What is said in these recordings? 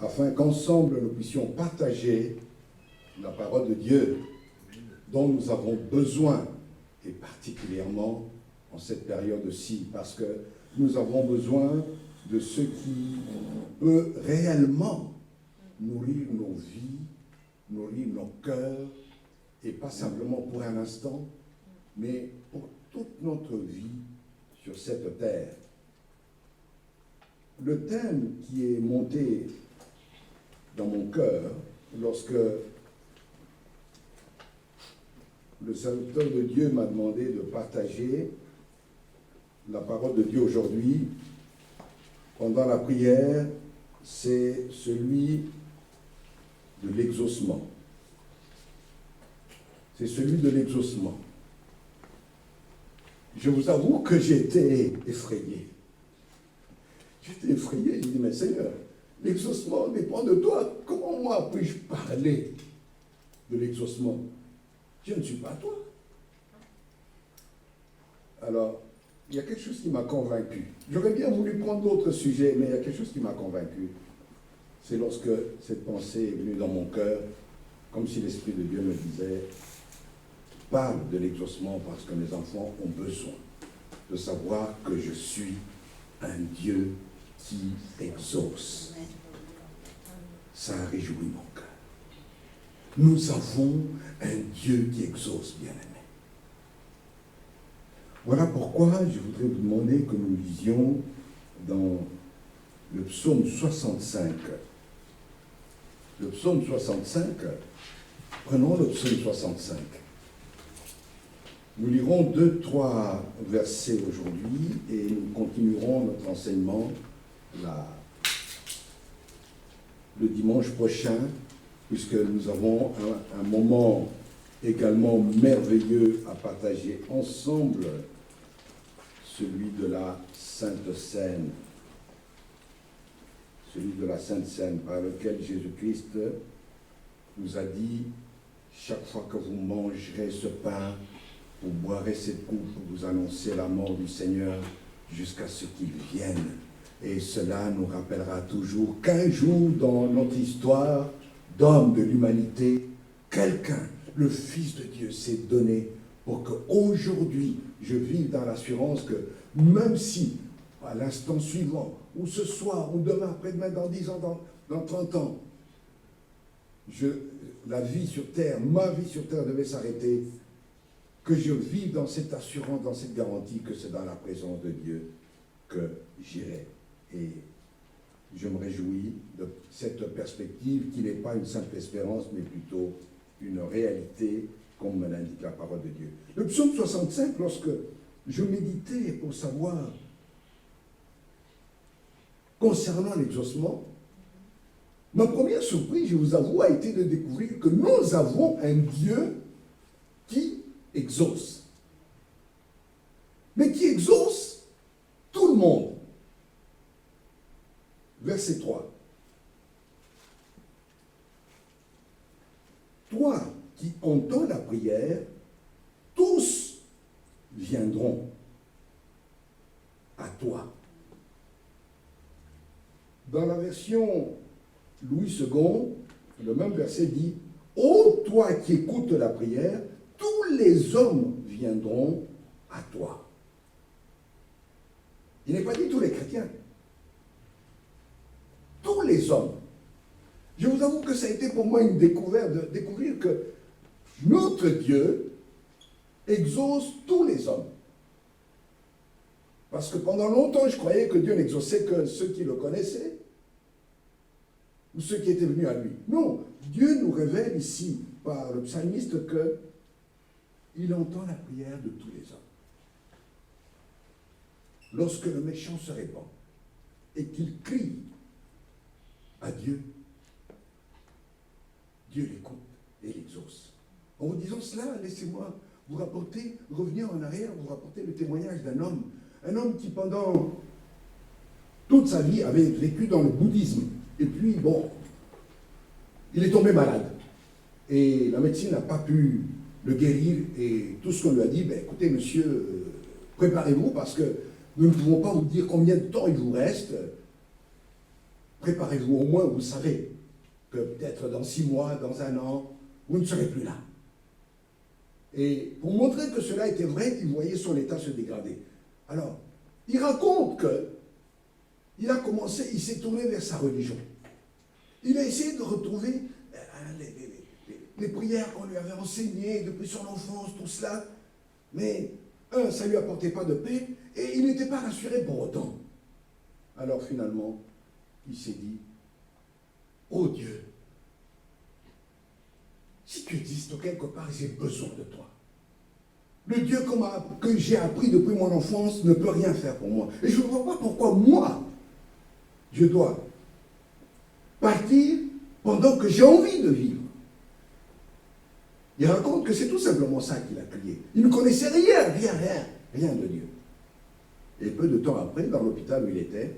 afin qu'ensemble nous puissions partager la parole de Dieu dont nous avons besoin, et particulièrement en cette période-ci, parce que nous avons besoin de ce qui peut réellement nourrir nos vies, nourrir nos cœurs, et pas simplement pour un instant, mais pour toute notre vie sur cette terre. Le thème qui est monté dans mon cœur lorsque le serviteur de Dieu m'a demandé de partager la parole de Dieu aujourd'hui pendant la prière, c'est celui de l'exaucement. C'est celui de l'exaucement. Je vous avoue que j'étais effrayé. J'étais effrayé, j'ai dit, mais Seigneur, l'exaucement dépend de toi. Comment moi puis-je parler de l'exaucement? Je ne suis pas toi. Alors, il y a quelque chose qui m'a convaincu. J'aurais bien voulu prendre d'autres sujets, mais il y a quelque chose qui m'a convaincu. C'est lorsque cette pensée est venue dans mon cœur, comme si l'Esprit de Dieu me disait, parle de l'exaucement parce que mes enfants ont besoin de savoir que je suis un Dieu qui exauce. Ça a réjoui mon cœur. Nous avons un Dieu qui exauce, bien-aimé. Voilà pourquoi je voudrais vous demander que nous lisions dans le psaume 65. Le psaume 65, prenons le psaume 65. Nous lirons 2-3 versets aujourd'hui et nous continuerons notre enseignement le dimanche prochain, puisque nous avons un moment également merveilleux à partager ensemble, celui de la Sainte Seine. Celui de la Sainte Seine, par lequel Jésus-Christ nous a dit, chaque fois que vous mangerez ce pain, vous boirez cette coupe, vous annoncez la mort du Seigneur jusqu'à ce qu'il vienne. Et cela nous rappellera toujours qu'un jour dans notre histoire d'homme de l'humanité, quelqu'un, le Fils de Dieu, s'est donné pour qu'aujourd'hui, je vive dans l'assurance que même si, à l'instant suivant, ou ce soir, ou demain, après-demain, dans 10 ans, dans 30 ans, la vie sur terre, ma vie sur terre devait s'arrêter, que je vive dans cette assurance, dans cette garantie que c'est dans la présence de Dieu que j'irai. Et je me réjouis de cette perspective qui n'est pas une simple espérance, mais plutôt une réalité, comme me l'indique la parole de Dieu. Le psaume 65, lorsque je méditais pour savoir concernant l'exaucement, ma première surprise, je vous avoue, a été de découvrir que nous avons un Dieu qui exauce. Mais qui exauce tout le monde. Verset 3. Toi qui entends la prière, tous viendront à toi. Dans la version Louis II, le même verset dit, ô toi qui écoutes la prière, tous les hommes viendront à toi. Il n'est pas dit tous les chrétiens. Tous les hommes. Je vous avoue que ça a été pour moi une découverte, de découvrir que notre Dieu exauce tous les hommes. Parce que pendant longtemps, je croyais que Dieu n'exauçait que ceux qui le connaissaient, ou ceux qui étaient venus à lui. Non, Dieu nous révèle ici, par le psalmiste, qu'il entend la prière de tous les hommes. Lorsque le méchant se répand et qu'il crie à Dieu, Dieu l'écoute et l'exauce. En vous disant cela, laissez-moi vous revenir en arrière, vous rapporter le témoignage d'un homme qui pendant toute sa vie avait vécu dans le bouddhisme. Et puis, il est tombé malade. Et la médecine n'a pas pu le guérir. Et tout ce qu'on lui a dit, écoutez, monsieur, préparez-vous parce que nous ne pouvons pas vous dire combien de temps il vous reste. préparez-vous, au moins vous savez que peut-être dans 6 mois, dans 1 an, vous ne serez plus là. Et pour montrer que cela était vrai, il voyait son état se dégrader. Alors, il raconte que il a commencé, il s'est tourné vers sa religion. Il a essayé de retrouver les prières qu'on lui avait enseignées depuis son enfance, tout cela. Mais, ça ne lui apportait pas de paix et il n'était pas rassuré pour autant. Alors finalement, il s'est dit, oh Dieu, si tu existes quelque part, j'ai besoin de toi. Le Dieu que j'ai appris depuis mon enfance ne peut rien faire pour moi. Et je ne vois pas pourquoi moi, je dois partir pendant que j'ai envie de vivre. Il raconte que c'est tout simplement ça qu'il a crié. Il ne connaissait rien de Dieu. Et peu de temps après, dans l'hôpital où il était,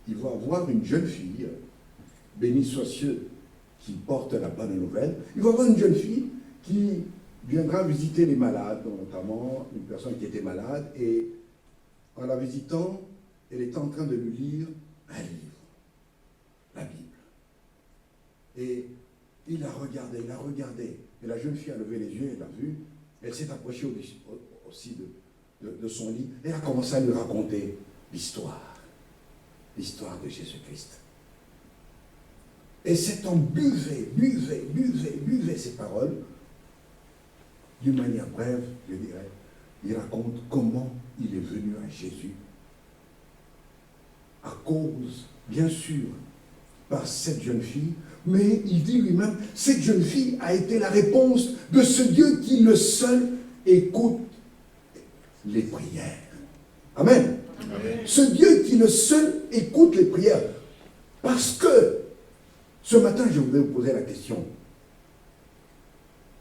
il va voir une jeune fille, béni soit ceux qui portent la bonne nouvelle, il va voir une jeune fille qui viendra visiter les malades, notamment une personne qui était malade, et en la visitant, elle était en train de lui lire un livre, la Bible. Et il l'a regardé, et la jeune fille a levé les yeux, elle l'a vu, elle s'est approchée aussi de son lit, et elle a commencé à lui raconter l'histoire de Jésus-Christ. Et cet homme buvait ces paroles, d'une manière brève, je dirais. Il raconte comment il est venu à Jésus. À cause, bien sûr, par cette jeune fille, mais il dit lui-même, cette jeune fille a été la réponse de ce Dieu qui le seul écoute les prières. Amen. Amen. Ce Dieu qui le seul écoute les prières. Parce que, ce matin, je voudrais vous poser la question.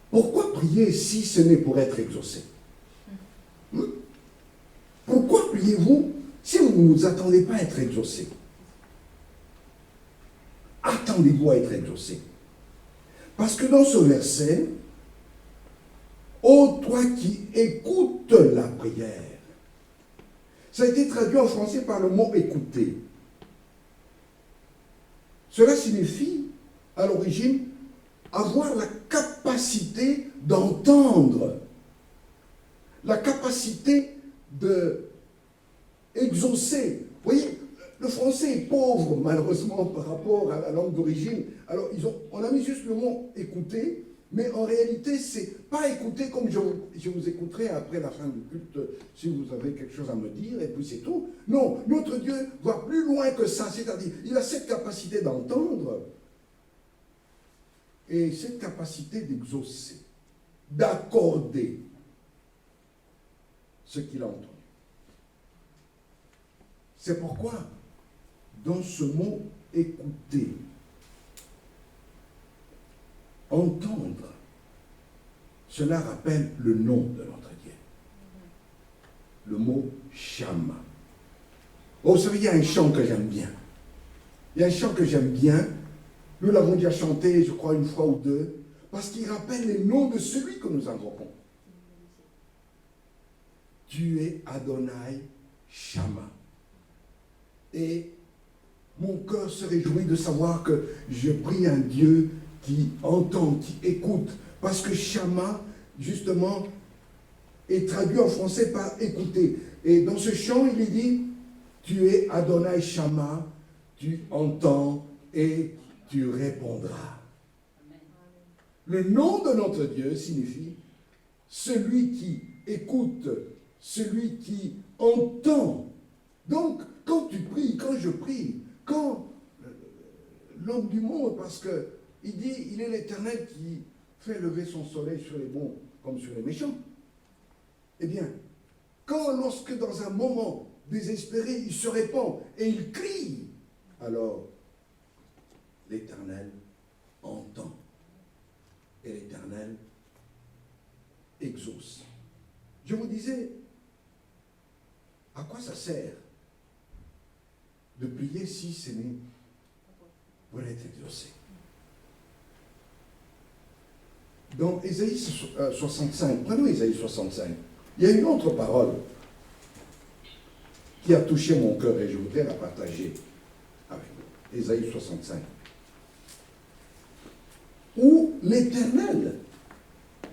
Pourquoi prier si ce n'est pour être exaucé? Pourquoi priez-vous si vous ne vous attendez pas à être exaucé? Attendez-vous à être exaucé. Parce que dans ce verset, ô toi qui écoutes la prière, ça a été traduit en français par le mot écouter. Cela signifie, à l'origine, avoir la capacité d'entendre, la capacité d'exaucer. Vous voyez, le français est pauvre, malheureusement, par rapport à la langue d'origine. Alors, on a mis juste le mot « écouter », mais en réalité, c'est pas écouter comme je vous écouterai après la fin du culte, si vous avez quelque chose à me dire, et puis c'est tout. Non, notre Dieu va plus loin que ça, c'est-à-dire, il a cette capacité d'entendre, et cette capacité d'exaucer, d'accorder ce qu'il a entendu. C'est pourquoi, dans ce mot « écouter », entendre, cela rappelle le nom de notre Dieu. Le mot « Shama ». Oh, vous savez, il y a un chant que j'aime bien. Il y a un chant que j'aime bien. Nous l'avons déjà chanté, je crois, 1 fois ou 2, parce qu'il rappelle les noms de celui que nous invoquons. Tu es Adonai Shama. Et mon cœur se réjouit de savoir que je prie un Dieu qui entend, qui écoute. Parce que Shama, justement, est traduit en français par écouter. Et dans ce chant, il est dit, tu es Adonai Shama, tu entends et tu répondras. Le nom de notre Dieu signifie celui qui écoute, celui qui entend. Donc, quand tu pries, quand je prie, quand l'homme du monde, parce que il dit, il est l'Éternel qui fait lever son soleil sur les bons comme sur les méchants. Eh bien, lorsque dans un moment désespéré, il se répand et il crie, alors l'Éternel entend et l'Éternel exauce. Je vous disais, à quoi ça sert de prier si ce n'est pour être exaucé? Dans Ésaïe 65, prenons Ésaïe 65, il y a une autre parole qui a touché mon cœur et je voudrais la partager avec vous. Ésaïe 65. Où l'Éternel,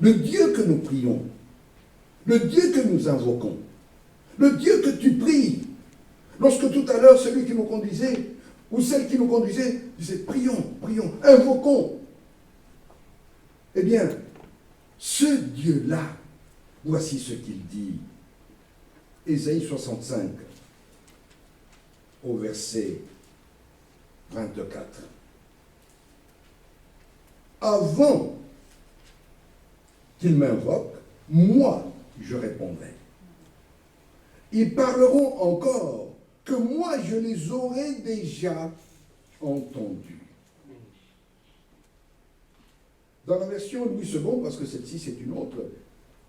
le Dieu que nous prions, le Dieu que nous invoquons, le Dieu que tu pries, lorsque tout à l'heure, celui qui nous conduisait, ou celle qui nous conduisait, disait, prions, prions, invoquons. Eh bien, ce Dieu-là, voici ce qu'il dit. Ésaïe 65, au verset 24. Avant qu'ils m'invoquent, moi, je répondrai. Ils parleront encore que moi, je les aurais déjà entendus. Dans la version Louis II, parce que celle-ci c'est une autre,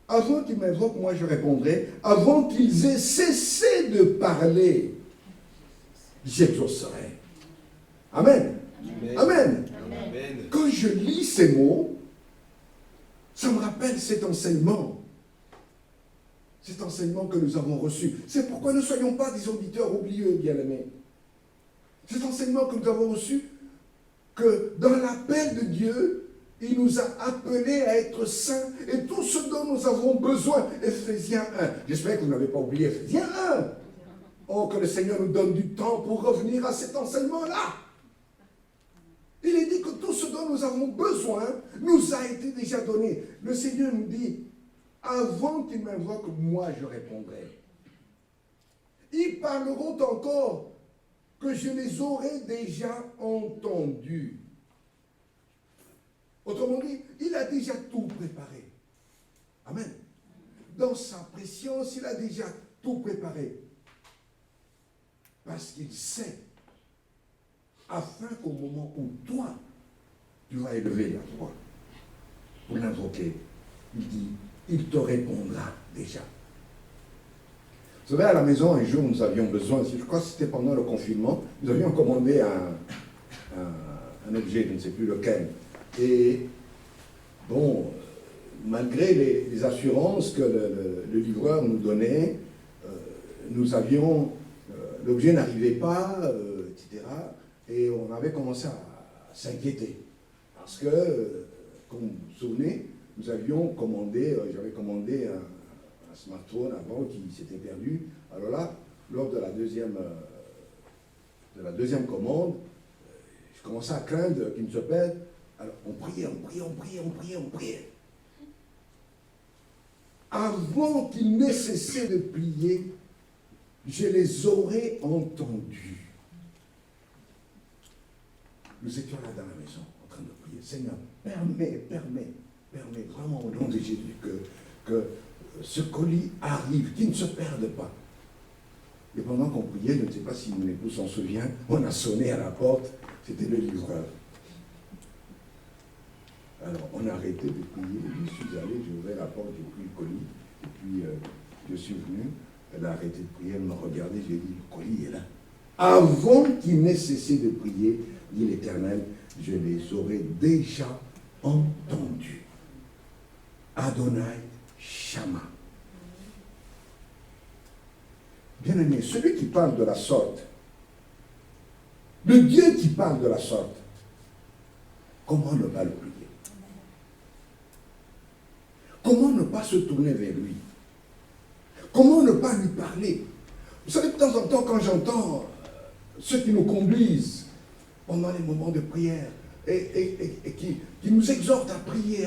avant qu'ils m'invoquent, moi je répondrai, avant qu'ils aient cessé de parler, j'exaucerai. Amen. Amen. Amen. Amen. Quand je lis ces mots, ça me rappelle cet enseignement que nous avons reçu. C'est pourquoi ne soyons pas des auditeurs oublieux, bien-aimés. Cet enseignement que nous avons reçu, que dans l'appel de Dieu, il nous a appelés à être saints et tout ce dont nous avons besoin. Éphésiens 1. J'espère que vous n'avez pas oublié Éphésiens 1. Oh, que le Seigneur nous donne du temps pour revenir à cet enseignement-là. Il est dit que tout ce dont nous avons besoin nous a été déjà donné. Le Seigneur nous dit, avant qu'ils m'invoquent, moi je répondrai. Ils parleront encore que je les aurais déjà entendus. Autrement dit, il a déjà tout préparé. Amen. Dans sa préscience, il a déjà tout préparé. Parce qu'il sait, afin qu'au moment où toi, tu vas élever la voix pour l'invoquer, il dit, il te répondra déjà. Vous savez, à la maison, un jour, nous avions besoin, je crois que c'était pendant le confinement, nous avions commandé un objet, je ne sais plus lequel. Et bon, malgré les assurances que le livreur nous donnait, nous avions, l'objet n'arrivait pas, etc. Et on avait commencé à s'inquiéter. Parce que, comme vous vous souvenez, nous avions commandé, j'avais commandé un smartphone avant qui s'était perdu. Alors là, lors de la deuxième commande, je commençais à craindre qu'il ne se perde. Alors on priait. Avant qu'ils n'aient cessé de prier, je les aurais entendus. Nous étions là dans la maison, en train de prier. Seigneur, permets, vraiment au nom de Jésus, que ce colis arrive, qu'il ne se perde pas. Et pendant qu'on priait, je ne sais pas si mon épouse s'en souvient, on a sonné à la porte, c'était le livreur. Alors, on a arrêté de prier, je suis allé, j'ai ouvert la porte, j'ai pris le colis, et puis je suis venu, elle a arrêté de prier, elle m'a regardé, j'ai dit, le colis est là. Avant qu'il n'ait cessé de prier, dit l'Éternel, je les aurais déjà entendus. Adonai Shama. Bien-aimé, celui qui parle de la sorte, le Dieu qui parle de la sorte, comment ne pas le prier? Comment ne pas se tourner vers lui? Comment ne pas lui parler? Vous savez, de temps en temps, quand j'entends ceux qui nous conduisent pendant les moments de prière et qui nous exhortent à prier,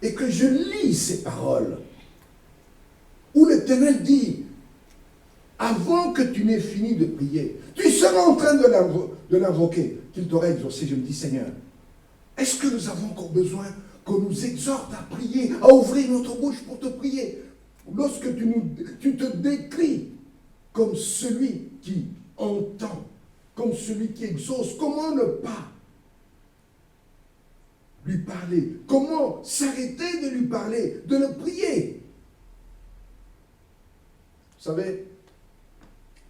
et que je lis ces paroles, où l'Éternel dit, avant que tu n'aies fini de prier, tu seras en train de l'invoquer, qu'il t'aurait exaucé. Je me dis, Seigneur, est-ce que nous avons encore besoin qu'on nous exhorte à prier, à ouvrir notre bouche pour te prier? Lorsque tu te décris comme celui qui entend, comme celui qui exauce, comment ne pas lui parler? Comment s'arrêter de lui parler, de le prier? Vous savez,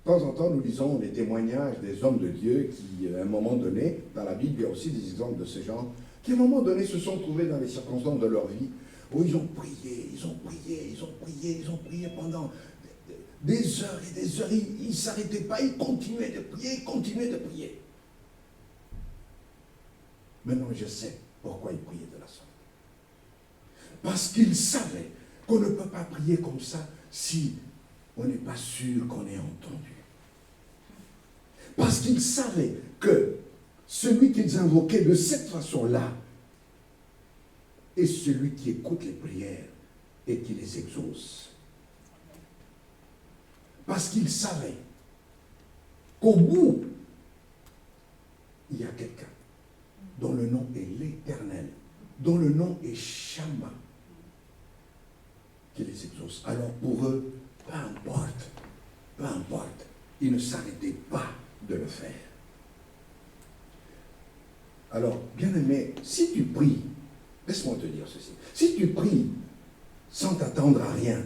de temps en temps, nous lisons des témoignages des hommes de Dieu qui, à un moment donné, dans la Bible, il y a aussi des exemples de ce genre, qui, à un moment donné, se sont trouvés dans les circonstances de leur vie où ils ont prié pendant des heures et des heures. Il ne s'arrêtait pas, il continuait de prier, il continuait de prier. Maintenant, je sais pourquoi il priait de la sorte. Parce qu'il savait qu'on ne peut pas prier comme ça si on n'est pas sûr qu'on est entendu. Parce qu'il savait que celui qu'ils invoquaient de cette façon-là est celui qui écoute les prières et qui les exauce. Parce qu'il savait qu'au bout, il y a quelqu'un dont le nom est l'Éternel, dont le nom est Shama, qui les exauce. Alors pour eux, peu importe, ils ne s'arrêtaient pas de le faire. Alors, bien-aimé, si tu pries, laisse-moi te dire ceci, si tu pries sans t'attendre à rien,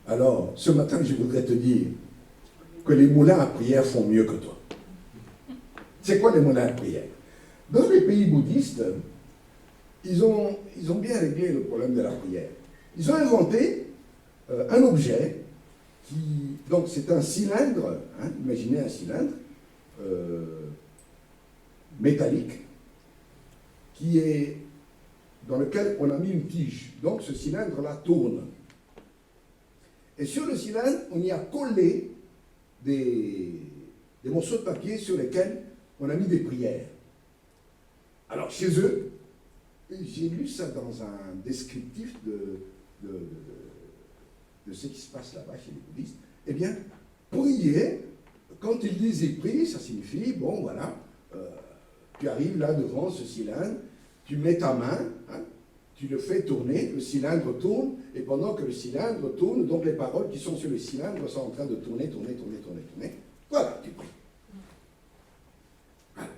alors ce matin je voudrais te dire que les moulins à prière font mieux que toi. C'est quoi les moulins à prière? Dans les pays bouddhistes, ils ont bien réglé le problème de la prière. Ils ont inventé un objet qui, donc c'est un cylindre, hein, imaginez un cylindre métallique dans lequel on a mis une tige. Donc ce cylindre-là tourne. Et sur le cylindre, on y a collé des morceaux de papier sur lesquels on a mis des prières. Alors chez eux, j'ai lu ça dans un descriptif de ce qui se passe là-bas chez les bouddhistes. Eh bien, prier, quand ils disent ils prient, ça signifie, bon voilà, tu arrives là devant ce cylindre, tu mets ta main, hein, tu le fais tourner, le cylindre tourne, et pendant que le cylindre tourne, donc les paroles qui sont sur le cylindre sont en train de tourner. Voilà, tu pries. Voilà.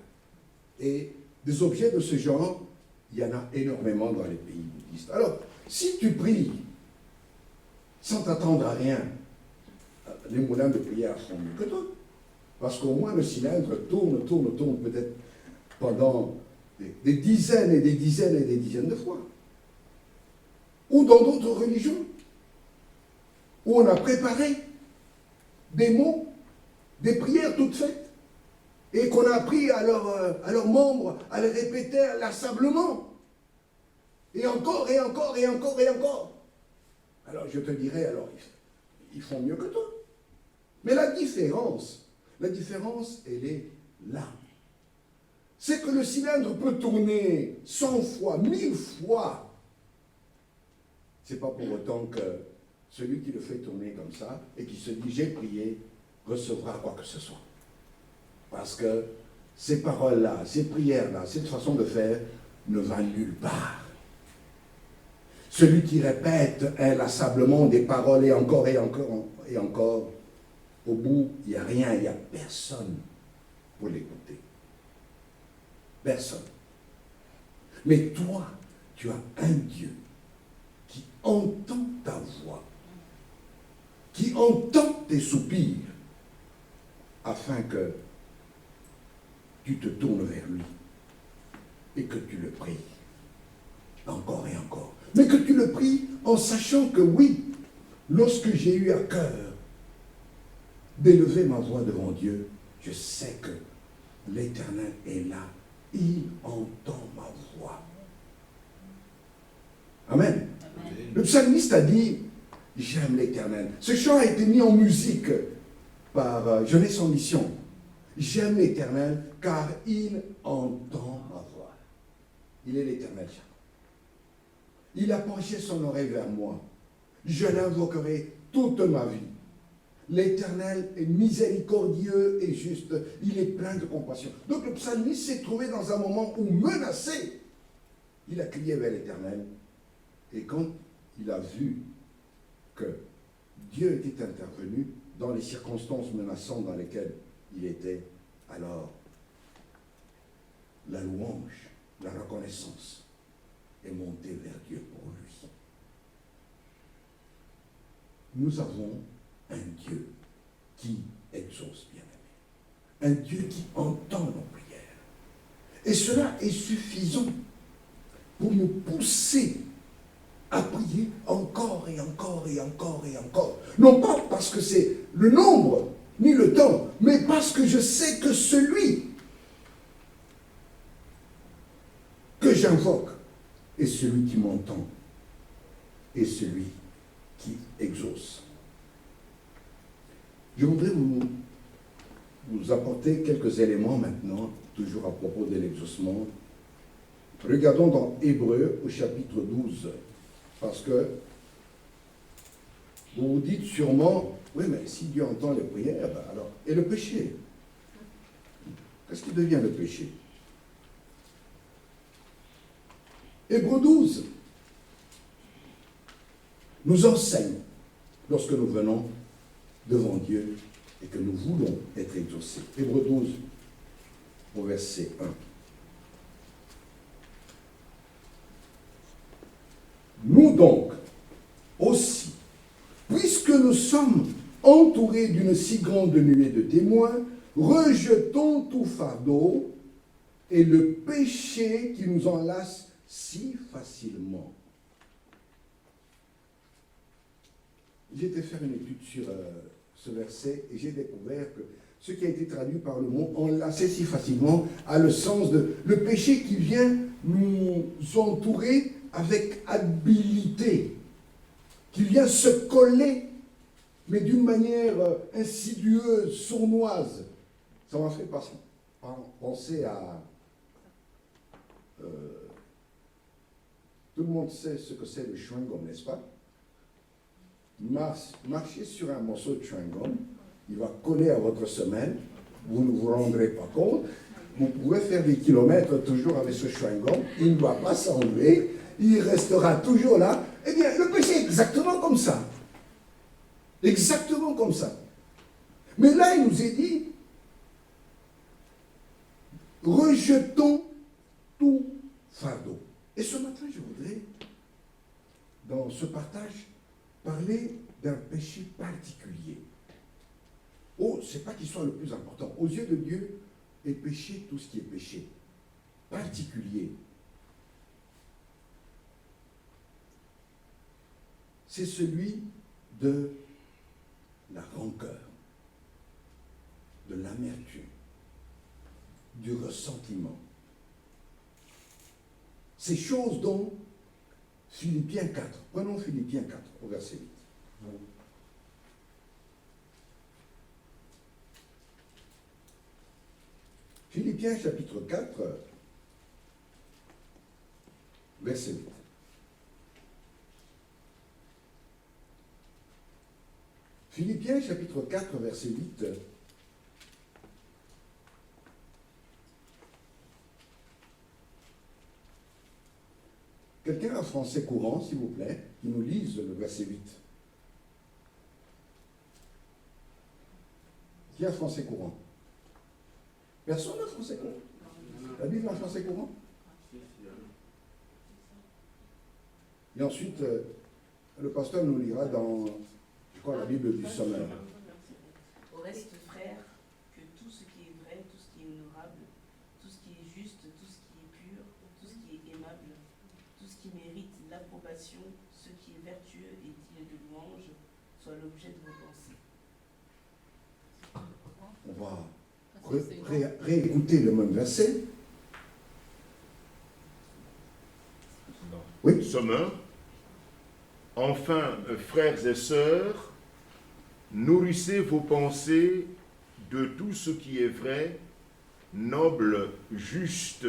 Et des objets de ce genre, il y en a énormément dans les pays bouddhistes. Alors, si tu pries sans t'attendre à rien, les moulins de prière sont mieux que toi. Parce qu'au moins le cylindre tourne peut-être pendant des dizaines et des dizaines et des dizaines de fois. Ou dans d'autres religions, où on a préparé des mots, des prières toutes faites, et qu'on a appris à leurs membres à les répéter inlassablement. Et encore, et encore, et encore, et encore. Alors je te dirais, alors, ils font mieux que toi. Mais la différence, elle est là. C'est que le cylindre peut tourner 100 fois, 1000 fois. C'est pas pour autant que celui qui le fait tourner comme ça et qui se dit j'ai prié recevra quoi que ce soit. Parce que ces paroles-là, ces prières-là, cette façon de faire ne va nulle part. Celui qui répète inlassablement des paroles et encore et encore et encore, au bout, il n'y a rien, il n'y a personne pour l'écouter. Personne. Mais toi, tu as un Dieu qui entend ta voix, qui entend tes soupirs, afin que tu te tournes vers lui et que tu le pries encore et encore. Mais que tu le pries en sachant que oui, lorsque j'ai eu à cœur d'élever ma voix devant Dieu, je sais que l'Éternel est là. Il entend ma voix. Amen. Amen. Le psalmiste a dit, j'aime l'Éternel. Ce chant a été mis en musique par Jeunesse en Mission. J'aime l'Éternel car il entend ma voix. Il est l'Éternel. Il a penché son oreille vers moi. Je l'invoquerai toute ma vie. L'Éternel est miséricordieux et juste. Il est plein de compassion. Donc le psalmiste s'est trouvé dans un moment où, menacé, il a crié vers l'Éternel. Et quand il a vu que Dieu était intervenu dans les circonstances menaçantes dans lesquelles il était, alors la louange, la reconnaissance est montée vers Dieu pour lui. Nous avons un Dieu qui exauce, bien-aimé. Un Dieu qui entend nos prières. Et cela est suffisant pour nous pousser à prier encore et encore et encore et encore. Non pas parce que c'est le nombre, ni le temps, mais parce que je sais que celui que j'invoque est celui qui m'entend et celui qui exauce. Je voudrais vous apporter quelques éléments maintenant, toujours à propos de l'exaucement. Regardons dans Hébreux au chapitre 12, parce que vous vous dites sûrement, oui, mais si Dieu entend les prières, ben alors, et le péché? Qu'est-ce qui devient le péché? Hébreux 12 nous enseigne, lorsque nous venons devant Dieu et que nous voulons être exaucés. Hébreux 12, au verset 1. Nous donc, aussi, puisque nous sommes entourés d'une si grande nuée de témoins, rejetons tout fardeau et le péché qui nous enlace si facilement. J'ai été faire une étude sur ce verset et j'ai découvert que ce qui a été traduit par le mot enlacer si facilement a le sens de le péché qui vient nous entourer avec habileté, qui vient se coller, mais d'une manière insidieuse, sournoise. Ça m'a fait penser à... tout le monde sait ce que c'est le chewing-gum, n'est-ce pas? Marchez sur un morceau de chewing-gum, il va coller à votre semelle, vous ne vous rendrez pas compte, vous pouvez faire des kilomètres toujours avec ce chewing-gum, il ne va pas s'enlever, il restera toujours là. Eh bien, le péché est exactement comme ça. Exactement comme ça. Mais là, il nous est dit, rejetons tout fardeau. Et ce matin, je voudrais, dans ce partage, parler d'un péché particulier. Oh, c'est pas qu'il soit le plus important. Aux yeux de Dieu, est péché tout ce qui est péché. Particulier. C'est celui de la rancœur, de l'amertume, du ressentiment. Ces choses dont Philippiens 4, prenons Philippiens 4 au verset 8. Philippiens chapitre 4, verset 8. Philippiens chapitre 4, verset 8. Quelqu'un a un français courant, s'il vous plaît, qui nous lise le verset 8. Qui a un français courant? Personne n'a français courant? La Bible a un français courant? Et ensuite, le pasteur nous lira dans, je crois, la Bible du Sommeur. Au reste, frères, que tout ce qui est vrai, tout ce qui est honorable, tout ce qui est juste, tout ce qui est pur, tout ce qui est aimable, tout ce qui mérite l'approbation, ce qui est vertueux et digne de louange, soit l'objet de vos pensées. On va réécouter le même verset. Oui. Sommeur. Enfin, frères et sœurs, nourrissez vos pensées de tout ce qui est vrai, noble, juste,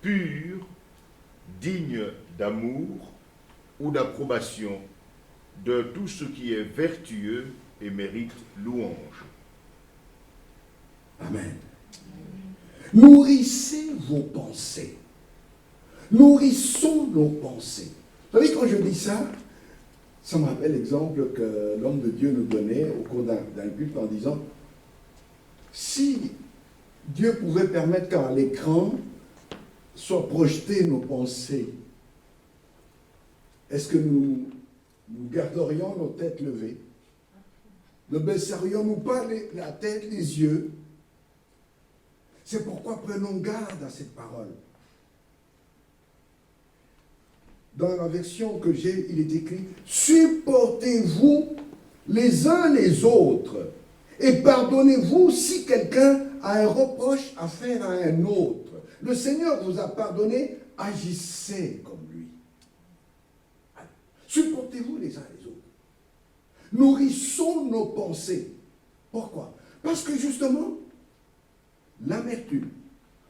pur, digne d'amour ou d'approbation, de tout ce qui est vertueux et mérite louange. Amen. Nourrissez vos pensées. Nourrissons nos pensées. Vous savez, quand je dis ça, ça me rappelle l'exemple que l'homme de Dieu nous donnait au cours d'un culte en disant, si Dieu pouvait permettre qu'à l'écran soient projetées nos pensées, est-ce que nous garderions nos têtes levées? Ne baisserions-nous pas la tête, les yeux? C'est pourquoi prenons garde à cette parole. dans la version que j'ai, il est écrit « Supportez-vous les uns les autres et pardonnez-vous si quelqu'un a un reproche à faire à un autre. Le Seigneur vous a pardonné, agissez comme lui. Supportez-vous les uns les autres. Nourrissons nos pensées. Pourquoi? Parce que justement, l'amertume,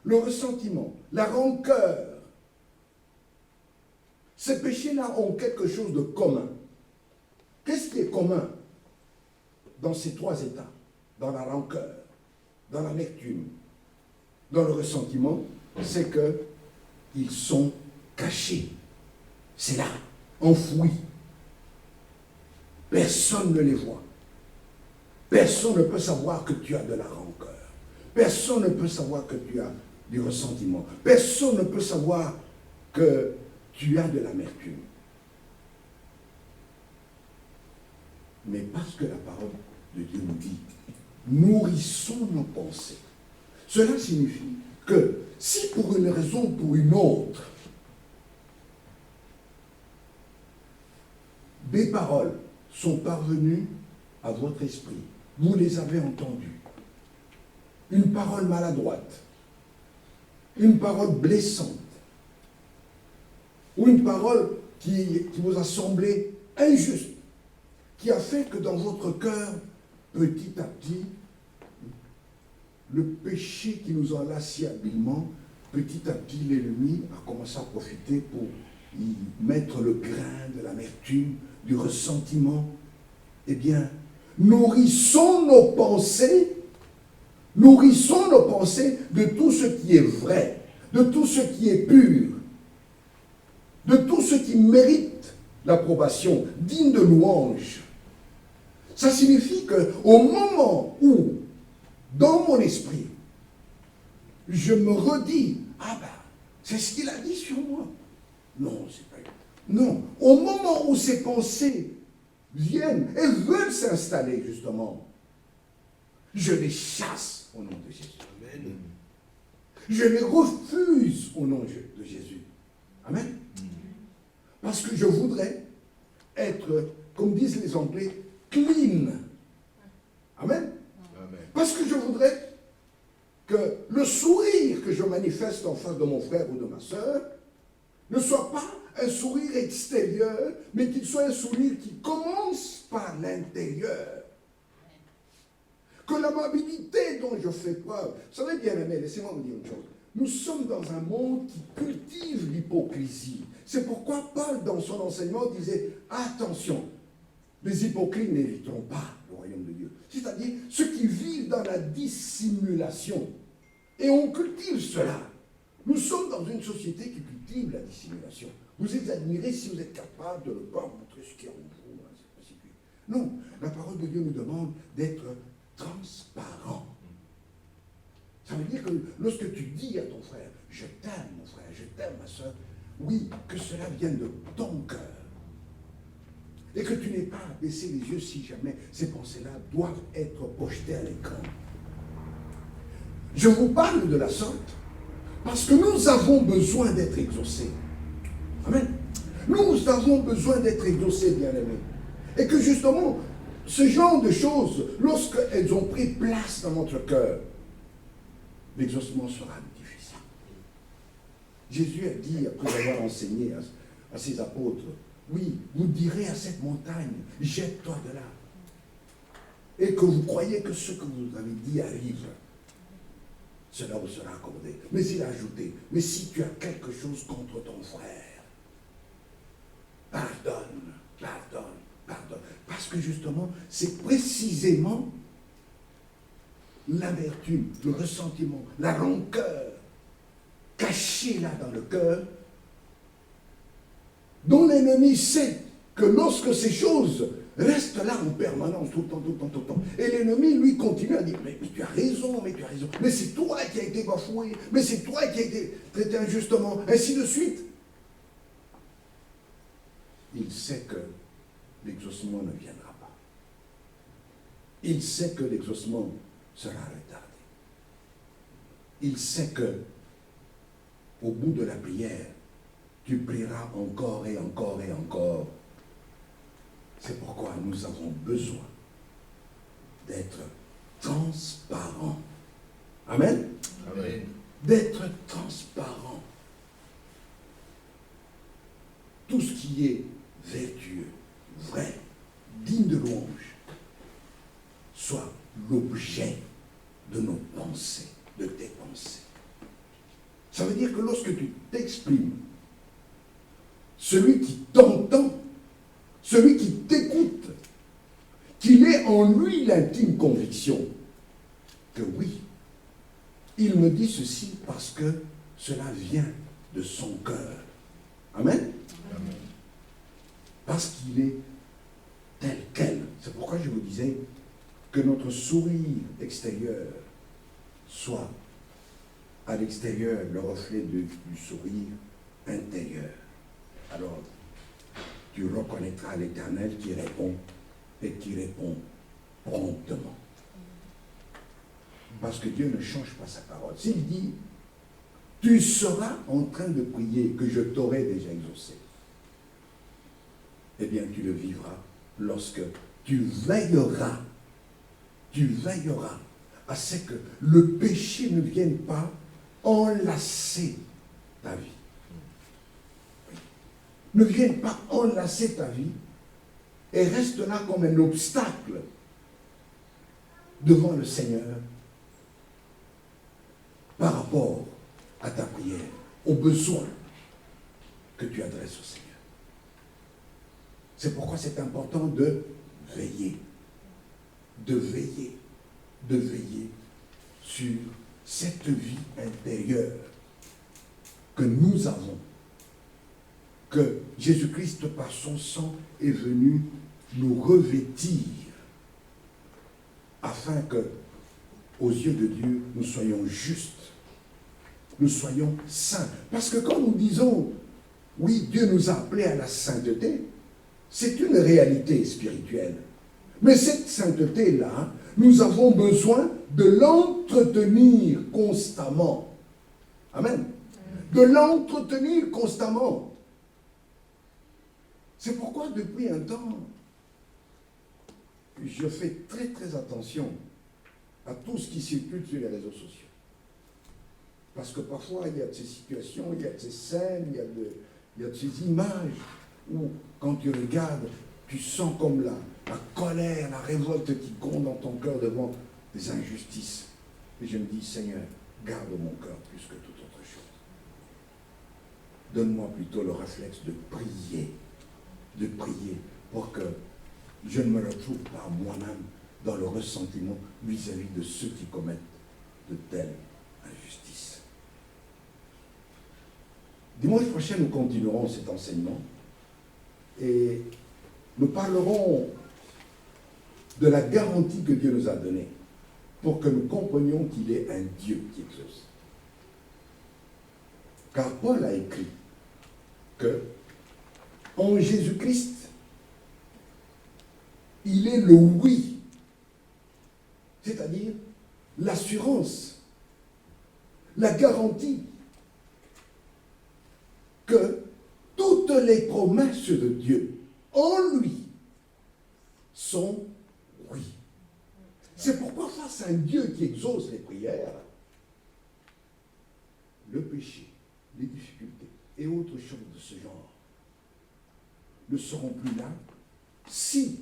le ressentiment, la rancœur, ces péchés-là ont quelque chose de commun. Qu'est-ce qui est commun dans ces trois états? Dans la rancœur, dans l'amertume, dans le ressentiment, c'est qu'ils sont cachés. C'est là, enfouis. Personne ne les voit. Personne ne peut savoir que tu as de la rancœur. Personne ne peut savoir que tu as du ressentiment. Personne ne peut savoir que tu as de l'amertume. Mais parce que la parole de Dieu nous dit, nourrissons nos pensées. Cela signifie que si pour une raison ou pour une autre, des paroles sont parvenues à votre esprit, vous les avez entendues, une parole maladroite, une parole blessante, ou une parole qui vous a semblé injuste, qui a fait que dans votre cœur, petit à petit, le péché qui nous enlace si habilement, petit à petit, l'ennemi a commencé à profiter pour y mettre le grain de l'amertume, du ressentiment. Eh bien, nourrissons nos pensées de tout ce qui est vrai, de tout ce qui est pur, de tout ce qui mérite l'approbation, digne de louange. Ça signifie qu'au moment où, dans mon esprit, je me redis, ah ben, c'est ce qu'il a dit sur moi. Non, c'est pas lui. Non, au moment où ces pensées viennent et veulent s'installer, justement, je les chasse au nom de Jésus. Amen. Je les refuse au nom de Jésus. Amen. Parce que je voudrais être, comme disent les Anglais, clean. Amen. Amen. Parce que je voudrais que le sourire que je manifeste en face de mon frère ou de ma soeur ne soit pas un sourire extérieur, mais qu'il soit un sourire qui commence par l'intérieur. Que l'amabilité dont je fais preuve, vous savez bien aimé, laissez-moi vous dire une chose, nous sommes dans un monde qui cultive l'hypocrisie. C'est pourquoi Paul, dans son enseignement, disait, attention, les hypocrites n'hériteront pas le royaume de Dieu. C'est-à-dire ceux qui vivent dans la dissimulation. Et on cultive cela. Nous sommes dans une société qui cultive la dissimulation. Vous êtes admirés si vous êtes capable de ne pas montrer ce qu'il y a en vous. Non, la parole de Dieu nous demande d'être transparent. Ça veut dire que lorsque tu dis à ton frère, je t'aime mon frère, je t'aime ma soeur, oui, que cela vienne de ton cœur. Et que tu n'aies pas à baisser les yeux si jamais ces pensées-là doivent être projetées à l'écran. Je vous parle de la sorte parce que nous avons besoin d'être exaucés. Amen. Nous avons besoin d'être exaucés, bien-aimés. Et que justement, ce genre de choses, lorsqu'elles ont pris place dans notre cœur, l'exaucement sera difficile. Jésus a dit, après avoir enseigné à ses apôtres, oui, vous direz à cette montagne, jette-toi de là. Et que vous croyez que ce que vous avez dit arrive, cela vous sera accordé. Mais il a ajouté, mais si tu as quelque chose contre ton frère, pardonne, pardonne, pardonne. Parce que justement, c'est précisément l'amertume, le ressentiment, la rancœur, cachée là dans le cœur, dont l'ennemi sait que lorsque ces choses restent là en permanence, tout le temps, tout le temps, tout le temps, et l'ennemi, lui, continue à dire, mais tu as raison, mais c'est toi qui as été bafoué, mais c'est toi qui as été traité injustement, ainsi de suite. Il sait que l'exaucement ne viendra pas. Il sait que l'exaucement sera retardé. Il sait que, au bout de la prière, tu prieras encore et encore et encore. C'est pourquoi nous avons besoin d'être transparents. Amen. Amen. D'être transparent. Tout ce qui est vertueux, vrai, digne de louange, soit l'objet de nos pensées, de tes pensées. Ça veut dire que lorsque tu t'exprimes, celui qui t'entend, celui qui t'écoute, qu'il ait en lui l'intime conviction que oui, il me dit ceci parce que cela vient de son cœur. Amen. Amen. Parce qu'il est tel quel. C'est pourquoi je vous disais que notre sourire extérieur soit à l'extérieur le reflet du sourire intérieur. Alors, tu reconnaîtras l'Éternel qui répond et qui répond promptement. Parce que Dieu ne change pas sa parole. S'il dit, tu seras en train de prier que je t'aurai déjà exaucé, eh bien tu le vivras lorsque tu veilleras à ce que le péché ne vienne pas enlacer ta vie. Ne vienne pas enlacer ta vie et reste là comme un obstacle devant le Seigneur par rapport à ta prière, aux besoins que tu adresses au Seigneur. C'est pourquoi c'est important de veiller sur cette vie intérieure que nous avons, que Jésus-Christ par son sang est venu nous revêtir afin que, aux yeux de Dieu, nous soyons justes, nous soyons saints. Parce que quand nous disons, oui, Dieu nous a appelés à la sainteté, c'est une réalité spirituelle. Mais cette sainteté-là, nous avons besoin de l'entretenir constamment. Amen. De l'entretenir constamment. C'est pourquoi depuis un temps, je fais très très attention à tout ce qui circule sur les réseaux sociaux. Parce que parfois, il y a de ces situations, il y a de ces scènes, il y a de ces images où, quand tu regardes, tu sens comme la colère, la révolte qui gronde dans ton cœur devant des injustices. Et je me dis, Seigneur, garde mon cœur plus que toute autre chose. Donne-moi plutôt le réflexe de prier pour que je ne me retrouve pas moi-même dans le ressentiment vis-à-vis de ceux qui commettent de telles injustices. Dimanche prochain, nous continuerons cet enseignement et nous parlerons de la garantie que Dieu nous a donnée pour que nous comprenions qu'il est un Dieu qui exauce. Car Paul a écrit que en Jésus-Christ, il est le oui, c'est-à-dire l'assurance, la garantie que toutes les promesses de Dieu en lui sont oui. C'est pourquoi face à un Dieu qui exauce les prières, le péché, les difficultés et autres choses de ce genre ne seront plus là si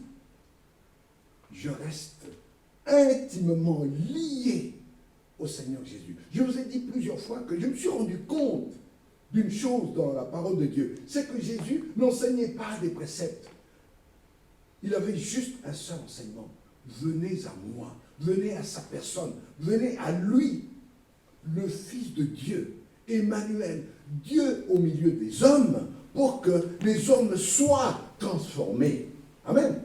je reste intimement lié au Seigneur Jésus. Je vous ai dit plusieurs fois que je me suis rendu compte d'une chose dans la parole de Dieu, c'est que Jésus n'enseignait pas des préceptes. Il avait juste un seul enseignement. Venez à moi, venez à sa personne, venez à lui, le Fils de Dieu, Emmanuel, Dieu au milieu des hommes, pour que les hommes soient transformés. Amen.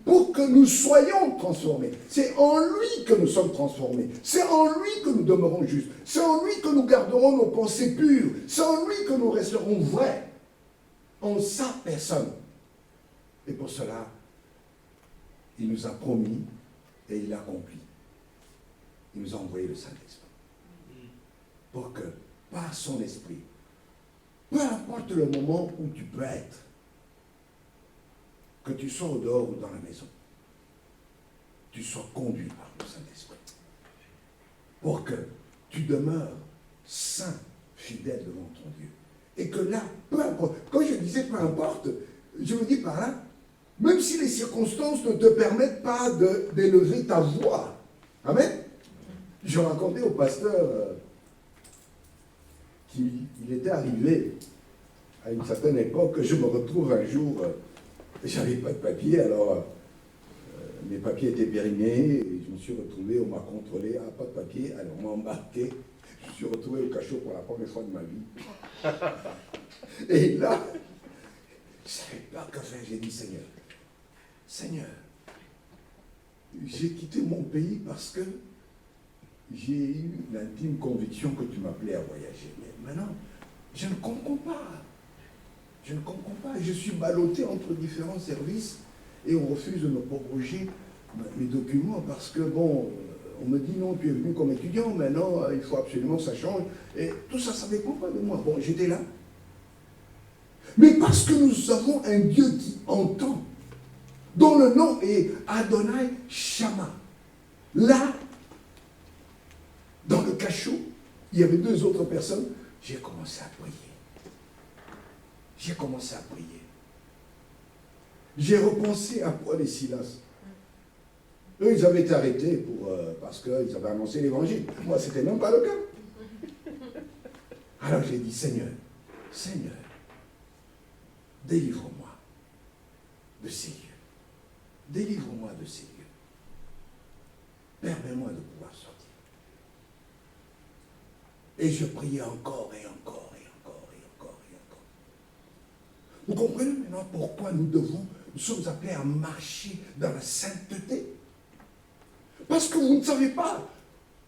Pour que nous soyons transformés. C'est en lui que nous sommes transformés. C'est en lui que nous demeurons justes. C'est en lui que nous garderons nos pensées pures. C'est en lui que nous resterons vrais. En sa personne. Et pour cela, il nous a promis et il l'a accompli. Il nous a envoyé le Saint-Esprit. Pour que, par son esprit, peu importe le moment où tu peux être, que tu sois au dehors ou dans la maison, tu sois conduit par le Saint-Esprit. Pour que tu demeures saint, fidèle devant ton Dieu. Et que là, peu importe, quand je disais peu importe, je me dis par là, même si les circonstances ne te permettent pas d'élever ta voix. Amen. Je racontais au pasteur qu'il était arrivé à une certaine époque, je me retrouve un jour, j'avais pas de papier, alors mes papiers étaient périmés, et je me suis retrouvé, on m'a contrôlé, pas de papier, alors on m'a embarqué, je me suis retrouvé au cachot pour la première fois de ma vie. Et là, je ne savais pas quoi faire, j'ai dit Seigneur, j'ai quitté mon pays parce que j'ai eu l'intime conviction que tu m'appelais à voyager. Mais maintenant, je ne comprends pas. Je ne comprends pas. Je suis ballotté entre différents services et on refuse de me proroger mes documents parce que, bon, on me dit non, tu es venu comme étudiant, maintenant il faut absolument que ça change. Et tout ça, ça ne dépend pas de moi. Bon, j'étais là. Mais parce que nous avons un Dieu qui entend, dont le nom est Adonai Shama. Là, dans le cachot, il y avait 2 autres personnes. J'ai commencé à prier. J'ai commencé à prier. J'ai repensé à Paul et Silas. Eux, ils avaient été arrêtés parce qu'ils avaient annoncé l'évangile. Moi, ce n'était même pas le cas. Alors j'ai dit, Seigneur, délivre-moi de ces lieux. Délivre-moi de ces lieux. Permets-moi de pouvoir sortir. Et je priais encore et encore et encore et encore et encore. Vous comprenez maintenant pourquoi nous sommes appelés à marcher dans la sainteté? Parce que vous ne savez pas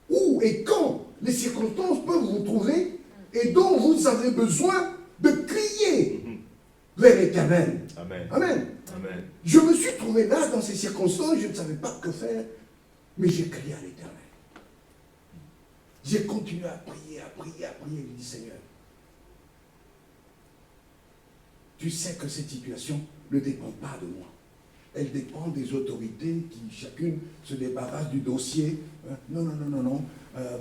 où et quand les circonstances peuvent vous trouver et dont vous avez besoin de crier vers l'Éternel. Amen. Amen. Amen. Je me suis trouvé là dans ces circonstances, je ne savais pas que faire, mais j'ai crié à l'Éternel. J'ai continué à prier, je dis Seigneur, tu sais que cette situation ne dépend pas de moi. Elle dépend des autorités qui, chacune, se débarrasse du dossier. Non.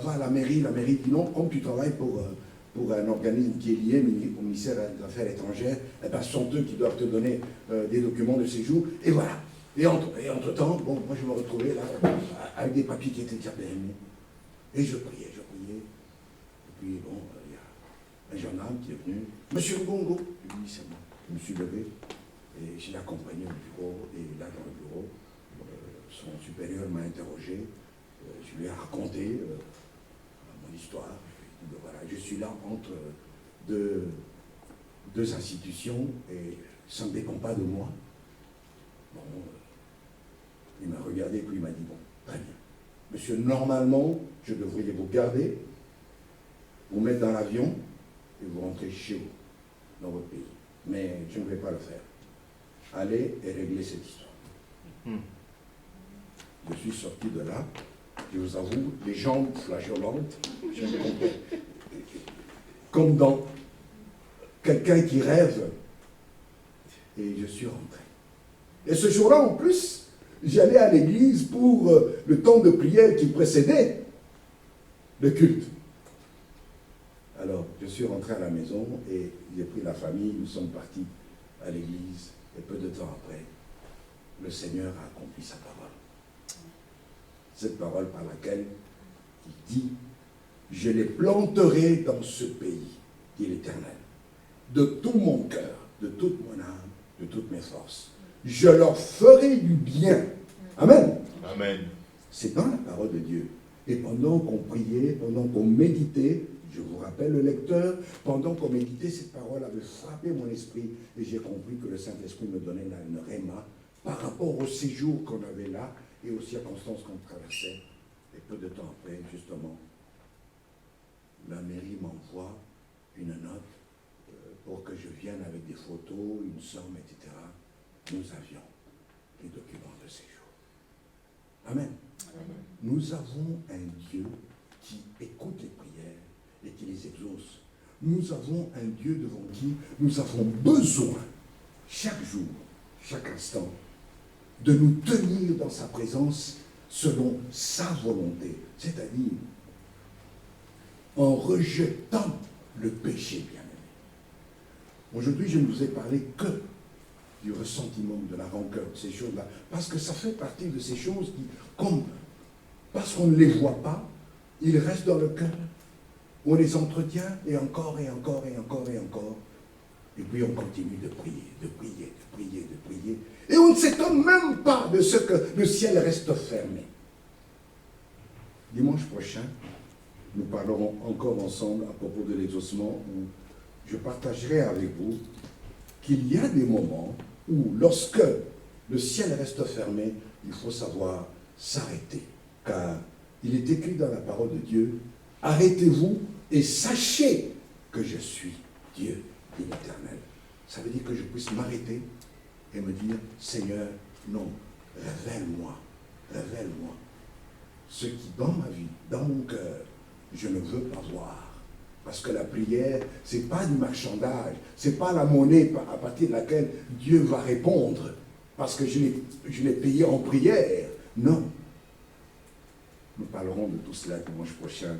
Va à la mairie dit non, comme tu travailles pour un organisme qui est lié au ministère des Affaires étrangères, eh ben, ce sont eux qui doivent te donner des documents de séjour, et voilà. Et entre-temps, bon, moi je me retrouvais là, avec des papiers qui étaient déjà périmés. Et je priais. Et puis, bon, il y a un jeune homme qui est venu. Monsieur Ngongo, je lui dis, c'est moi. Je me suis levé et je l'ai accompagné au bureau. Et là, dans le bureau, son supérieur m'a interrogé. Je lui ai raconté mon histoire. Voilà, je suis là entre deux institutions et ça ne dépend pas de moi. Bon, il m'a regardé et puis il m'a dit, bon, très bien. Monsieur, normalement, je devrais vous garder, vous mettre dans l'avion et vous rentrer chez vous, dans votre pays. Mais je ne vais pas le faire. Allez et réglez cette histoire. Je suis sorti de là, je vous avoue, les jambes flageolantes, je me comptais. Comme dans quelqu'un qui rêve. Et je suis rentré. Et ce jour-là, en plus, j'allais à l'église pour le temps de prière qui précédait le culte. Alors, je suis rentré à la maison et j'ai pris la famille, nous sommes partis à l'église. Et peu de temps après, le Seigneur a accompli sa parole. Cette parole par laquelle il dit, je les planterai dans ce pays, dit l'Éternel, de tout mon cœur, de toute mon âme, de toutes mes forces. Je leur ferai du bien. Amen. Amen. C'est dans la parole de Dieu. Et pendant qu'on priait, pendant qu'on méditait, je vous rappelle le lecteur, pendant qu'on méditait, cette parole avait frappé mon esprit et j'ai compris que le Saint-Esprit me donnait là une réma par rapport au séjour qu'on avait là et aux circonstances qu'on traversait. Et peu de temps après, justement, la mairie m'envoie une note pour que je vienne avec des photos, une somme, etc. Nous avions les documents de séjour. Amen. Amen. Nous avons un Dieu qui écoute les prières et qui les exauce. Nous avons un Dieu devant qui nous avons besoin, chaque jour, chaque instant, de nous tenir dans sa présence selon sa volonté, c'est-à-dire en rejetant le péché bien-aimé. Aujourd'hui, je ne vous ai parlé que du ressentiment, de la rancœur, de ces choses-là, parce que ça fait partie de ces choses qui, parce qu'on ne les voit pas, ils restent dans le cœur, on les entretient, et encore, et encore, et encore, et encore, et puis on continue de prier, de prier, de prier, de prier, et on ne s'étonne même pas de ce que le ciel reste fermé. Dimanche prochain, nous parlerons encore ensemble à propos de l'exaucement, où je partagerai avec vous qu'il y a des moments où, lorsque le ciel reste fermé, il faut savoir s'arrêter. Car il est écrit dans la parole de Dieu, « Arrêtez-vous et sachez que je suis Dieu, dit l'Éternel. » Ça veut dire que je puisse m'arrêter et me dire, « Seigneur, non, révèle-moi, révèle-moi ce qui, dans ma vie, dans mon cœur, je ne veux pas voir. » Parce que la prière, ce n'est pas du marchandage, ce n'est pas la monnaie à partir de laquelle Dieu va répondre, parce que je l'ai payé en prière. Non. Nous parlerons de tout cela dimanche prochain.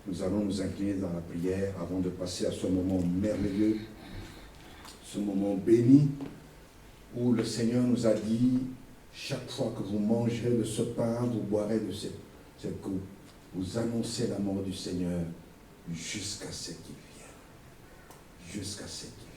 Nous allons nous incliner dans la prière avant de passer à ce moment merveilleux, ce moment béni, où le Seigneur nous a dit, chaque fois que vous mangerez de ce pain, vous boirez de cette coupe, vous annoncez la mort du Seigneur jusqu'à ce qu'il vienne. Jusqu'à ce qu'il vienne.